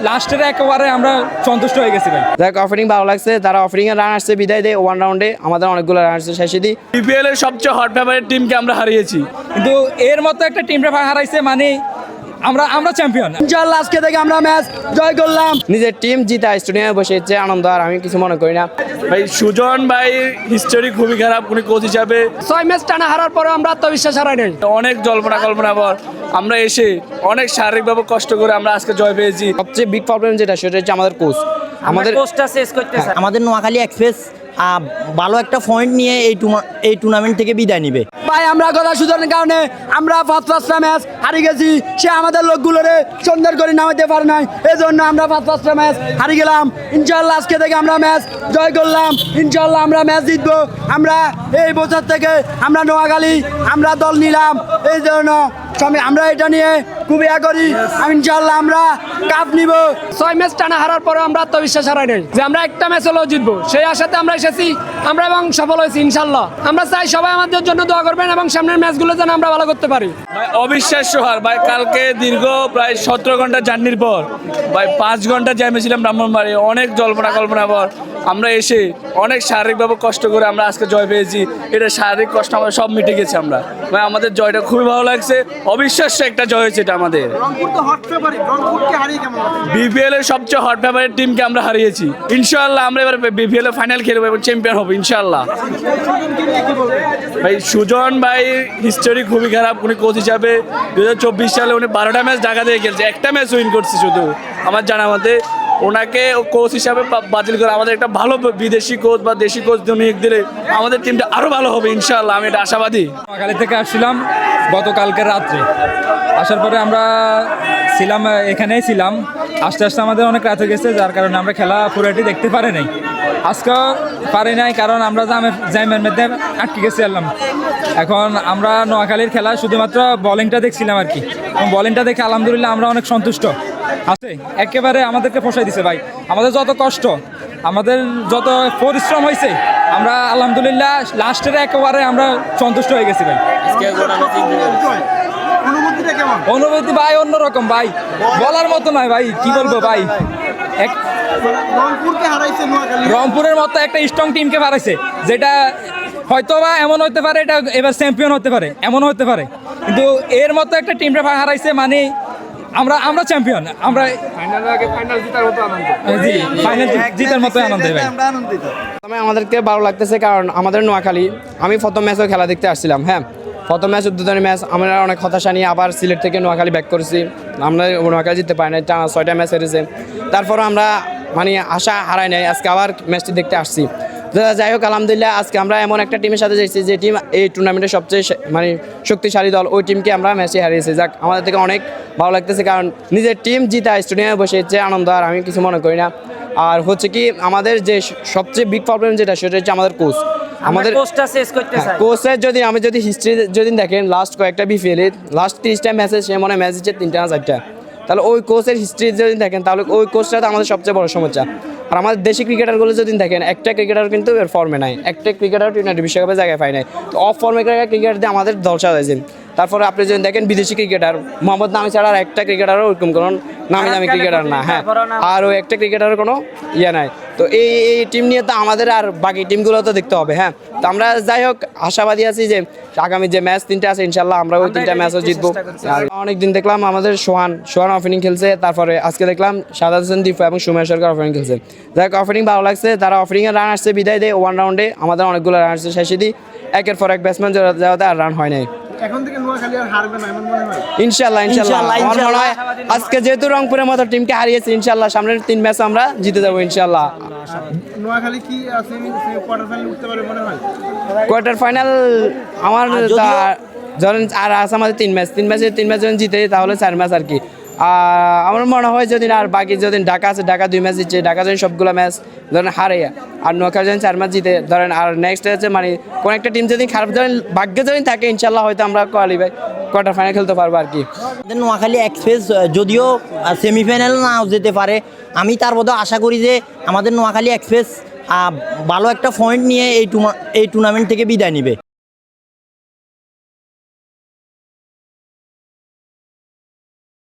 লাস্টের একেবারে আমরা সন্তুষ্ট হয়ে গেছি ভাই। দেখ অফারিং ভালো লাগছে, তারা অফারিং এ রান আসছে বিদায় দেয় ওয়ান রাউন্ডে, আমাদের অনেকগুলো রান আসছে শেষে দিই। বিপিএল এর সবচেয়ে হট ফেভারিট টিমকে আমরা হারিয়েছি, কিন্তু এর মতো একটা টিমটা হারাইছে মানে আমরা চ্যাম্পিয়ন। ইনশাআল্লাহ আজকে থেকে আমরা ম্যাচ জয় করলাম। নিজের টিম জিতা স্টেডিয়ামে বসে ইচ্ছে আনন্দ, আর আমি কিছু মনে করি না ভাই। সুজন ভাই হিস্টোরি খুবই খারাপ, উনি কোচ হিসাবে 6 ম্যাচ টানা হারার পরে আমরা আত্মবিশ্বাস হারাই নাই। অনেক জল্পনা কল্পনা পর আমরা এসে অনেক শারীরিকভাবে কষ্ট করে আমরা আজকে জয় পেয়েছি। সবচেয়ে বিগ প্রবলেম যেটা সেটা হচ্ছে আমাদের কোচ। আমাদের কোচটা শেষ করতে চাই। আমাদের নোয়াখালী এক্সপ্রেস ভালো একটা পয়েন্ট নিয়ে এই টুর্নামেন্ট থেকে বিদায় নিবে। ভাই আমরা কথা সুধারণের কারণে আমরা পাঁচটা ম্যাচ হারিয়ে গেছি, সে আমাদের লোকগুলোরে সুন্দর করে নামাতে পারে নাই, এই জন্য আমরা পাঁচটা ম্যাচ হারিয়ে গেলাম। ইনশাআল্লাহ আজকে থেকে আমরা ম্যাচ জয় করলাম, ইনশাআল্লাহ আমরা ম্যাচ জিতবো। আমরা এই বছর থেকে আমরা নোয়াখালী আমরা দল নিলাম, এই জন্য আমরা এটা নিয়ে খুবই করি। ইনশাআল্লাহ আমরা কাপ নিব। 6 ম্যাচ টানা হারার পরে আমরা আত্মবিশ্বাস হারাই নাই যে আমরা একটা ম্যাচ হলেও জিতবো, সেই আশাতে আমরা এসেছি আমরা এবং সফল হয়েছি ইনশাআল্লাহ। আমরা চাই সবাই আমাদের জন্য দোয়া করবেন এবং সামনের ম্যাচগুলো যেন আমরা ভালো করতে পারি। ভাই অবিশ্বাস্য হার ভাই, কালকে দীর্ঘ প্রায় 17 ঘন্টা জার্নির পর ভাই 5 ঘন্টা জ্যামেছিলাম ব্রাহ্মণবাড়ি, অনেক জল্পনা কল্পনা পর আমরা এসে অনেক শারীরিকভাবে কষ্ট করে আমরা আজকে জয় পেয়েছি। এটা শারীরিক কষ্ট আমরা সব মিটে গেছে। আমরা ভাই আমাদের জয়টা খুবই ভালো লাগছে, অবিশ্বাস্য একটা জয় হয়েছে এটা আমাদের। বিপিএল এর সবচেয়ে হট ফেভারিট টিমকে আমরা হারিয়েছি। ইনশাআল্লাহ আমরা এবার বিপিএল এর ফাইনাল খেলবো এবং চ্যাম্পিয়ন হবো ইনশাআল্লাহ। ভাই সুজন ভাই হিস্টোরি খুবই খারাপ, উনি কোচ হিসাবে 2024 সালে উনি 12টা ম্যাচ ঢাকা দিয়ে খেলছে, একটা ম্যাচ উইন করছে শুধু আমার জানা মতে। ওনাকে কোচ হিসাবে বাতিল করে আমাদের একটা ভালো বিদেশি কোচ বা দেশি কোচ নিয়োগ দিলে আমাদের টিমটা আরো ভালো হবে ইনশাআল্লাহ, আমি এটা আশাবাদী। নোয়াখালী থেকে আসছিলাম গতকালকে রাত্রে, আসার পরে আমরা ছিলাম এখানেই ছিলাম, আস্তে আস্তে আমাদের অনেক রাত হয়ে গেছে, যার কারণে আমরা খেলা পুরোটি দেখতে পারি নাই। আজকেও পারি নাই কারণ আমরা জ্যামের মধ্যে আটকে গেছি এলাম। এখন আমরা নোয়াখালীর খেলা শুধুমাত্র বোলিংটা দেখছিলাম আর কি, এবং বোলিংটা দেখে আলহামদুলিল্লাহ আমরা অনেক সন্তুষ্ট আছে। একেবারে আমাদেরকে পোষাই দিছে ভাই, আমাদের যত কষ্ট আমাদের যত পরিশ্রম হয়েছে আমরা আলহামদুলিল্লাহ লাস্টের একেবারে আমরা সন্তুষ্ট হয়ে গেছি ভাই। অনুভূতি ভাই অন্যরকম ভাই, বলার মতো নয় ভাই, কি বলবো ভাই। রংপুরের মতো একটা স্ট্রং টিমকে হারাইছে, যেটা হয়তো বা এমন হতে পারে এটা এবার চ্যাম্পিয়ন হতে পারে, এমন হতে পারে, কিন্তু এর মতো একটা টিমটা হারাইছে মানে আমরা চ্যাম্পিয়ন। আমরা ফাইনাল জিতার মতো আনন্দ ভাই। আমাদেরকে ভালো লাগতেছে কারণ আমাদের নোয়াখালী, আমি প্রথম ম্যাচও খেলা দেখতে আসছিলাম। হ্যাঁ, প্রথম ম্যাচ উদ্বোধনী ম্যাচ আমরা অনেক হতাশা নিয়ে আবার সিলেট থেকে নোয়াখালী ব্যাক করেছি, আমরা নোয়াখালী জিততে পারি নাই, টানা 6টা ম্যাচ হেরেছে। তারপরও আমরা মানে আশা হারাই নাই, আজকে আবার ম্যাচটি দেখতে আসছি। যাই হোক আলহামদুলিল্লাহ আজকে আমরা এমন একটা টিমের সাথে যাচ্ছি যে টিম এই টুর্নামেন্টের সবচেয়ে মানে শক্তিশালী দল, ওই টিমকে আমরা ম্যাচে হারিয়েছি। যাক আমাদের থেকে অনেক ভালো লাগতেছে কারণ নিজের টিম জিতা স্টেডিয়ামে বসে ইচ্ছে আনন্দ, আর আমি কিছু মনে করি না। আর হচ্ছে কি আমাদের যে সবচেয়ে বিগ প্রবলেম যেটা সেটা হচ্ছে আমাদের কোচ। আমাদের কোচটা শেষ করতে চাই। কোচের যদি হিস্ট্রি যদি দেখেন লাস্ট কয়েকটা বিপিএল এর লাস্ট 30টা ম্যাচে সে মনে ম্যাচ দিচ্ছে 3টা না 4টা, তাহলে ওই কোচের হিস্ট্রি যদি দেখেন তাহলে ওই কোচটা তো আমাদের সবচেয়ে বড় সমস্যা। আর আমাদের দেশি ক্রিকেটারগুলো যদি দেখেন একটা ক্রিকেটার কিন্তু এর ফর্মে নাই, একটা ক্রিকেটার টি20 বিশ্বকাপে জায়গায় পায় নাই, তো অফ ফর্মে ক্রিকেটার দিয়ে আমাদের দল সাজাইছেন। তারপরে আপনি যদি দেখেন বিদেশি ক্রিকেটার মোহাম্মদ নামি ছাড়া আর একটা ক্রিকেটারও ওরকম কোনো নামি দামি ক্রিকেটার না। হ্যাঁ, আর ওই একটা ক্রিকেটারের কোনো ইয়ে নাই। তো এই টিম নিয়ে তো আমাদের আর বাকি টিমগুলো তো দেখতে হবে। হ্যাঁ, তো আমরা যাই হোক আশাবাদী আছি যে আগামী যে ম্যাচ 3টা আছে ইনশাল্লাহ আমরা ওই 3টা ম্যাচও জিতবো। অনেকদিন দেখলাম আমাদের সোহান ওপেনিং খেলছে, তারপরে আজকে দেখলাম সাদাত হোসেন দীপু এবং সুমেশ সরকার ওপেনিং খেলছে। যাই হোক ওপেনিং ভালো লাগছে, তারা ওপেনিংয়ে রান আসছে বিদায় দেয় ওয়ান রাউন্ডে, আমাদের অনেকগুলো রান আসছে শেষে দিই। একের পর এক ব্যাটসম্যান যাওয়াতে আর রান হয় নাই। এখন থেকে নোয়াখালী আর হারবে না এমন মনে হয়? ইনশাআল্লাহ আমার মনে হয় আজকে যেহেতু রংপুরের মতো টিমকে হারিয়েছে ইনশাআল্লাহ সামনের 3 ম্যাচ আমরা জিতে যাবো ইনশাআল্লাহ। নোয়াখালী কি কোয়ার্টার ফাইনাল উঠতে পারে মনে হয়? কোয়ার্টার ফাইনাল আমার ধরেন আর আছে আমাদের 3 ম্যাচে যখন জিতে তাহলে 4 ম্যাচ আর কি। আমার মনে হয় যদি আর বাকি যদি ঢাকা আছে ঢাকা 2 ম্যাচ জিতছে, ঢাকা যদি সবগুলো ম্যাচ ধরেন হারে আর নোয়াখালী যদি 4 ম্যাচ জিতে ধরেন, আর নেক্সট হচ্ছে মানে কোন একটা টিম যদি খারাপ ধরেন ভাগ্যে যদি থাকে ইনশাল্লাহ হয়তো আমরা কোয়ার্টার ফাইনাল খেলতে পারবো আর কি। নোয়াখালী এক্সপ্রেস যদিও সেমিফাইনাল নাও যেতে পারে, আমি তার মধ্যে আশা করি যে আমাদের নোয়াখালী এক্সপ্রেস ভালো একটা পয়েন্ট নিয়ে এই টুর্নামেন্ট থেকে বিদায় নিবে।